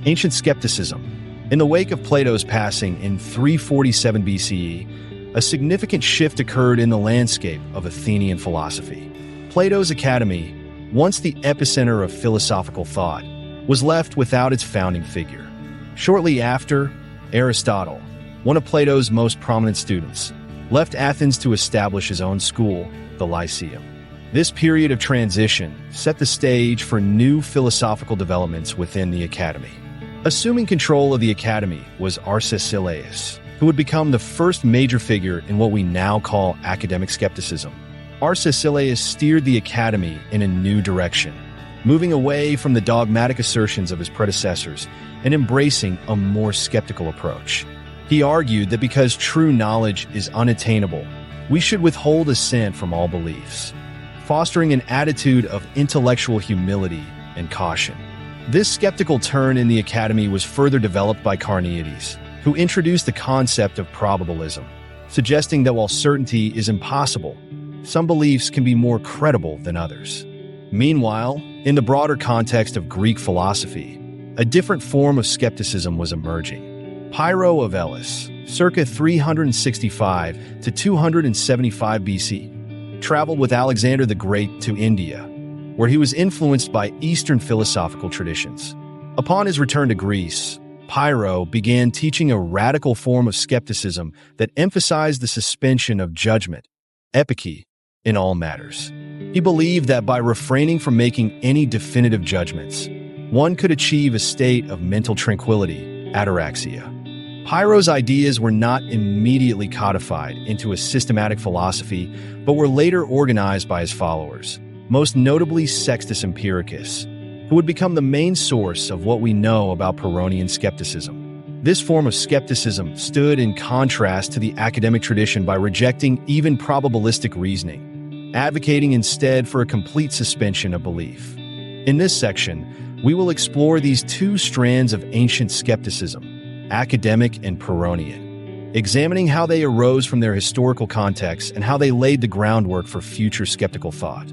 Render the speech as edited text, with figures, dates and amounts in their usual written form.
Ancient Skepticism. In the wake of Plato's passing in 347 BCE, a significant shift occurred in the landscape of Athenian philosophy. Plato's academy, once the epicenter of philosophical thought, was left without its founding figure. Shortly after, Aristotle, one of Plato's most prominent students, left Athens to establish his own school, the Lyceum. This period of transition set the stage for new philosophical developments within the academy. Assuming control of the academy was Arcesilaus, who would become the first major figure in what we now call academic skepticism. Arcesilaus steered the academy in a new direction, moving away from the dogmatic assertions of his predecessors and embracing a more skeptical approach. He argued that because true knowledge is unattainable, we should withhold assent from all beliefs, fostering an attitude of intellectual humility and caution. This skeptical turn in the academy was further developed by Carneades, who introduced the concept of probabilism, suggesting that while certainty is impossible, some beliefs can be more credible than others. Meanwhile, in the broader context of Greek philosophy, a different form of skepticism was emerging. Pyrrho of Elis, circa 365 to 275 BC, traveled with Alexander the Great to India, where he was influenced by Eastern philosophical traditions. Upon his return to Greece, Pyrrho began teaching a radical form of skepticism that emphasized the suspension of judgment, epike, in all matters. He believed that by refraining from making any definitive judgments, one could achieve a state of mental tranquility, ataraxia. Pyrrho's ideas were not immediately codified into a systematic philosophy, but were later organized by his followers, most notably Sextus Empiricus, who would become the main source of what we know about Pyrrhonian skepticism. This form of skepticism stood in contrast to the academic tradition by rejecting even probabilistic reasoning, advocating instead for a complete suspension of belief. In this section, we will explore these two strands of ancient skepticism, academic and Pyrrhonian, examining how they arose from their historical context and how they laid the groundwork for future skeptical thought.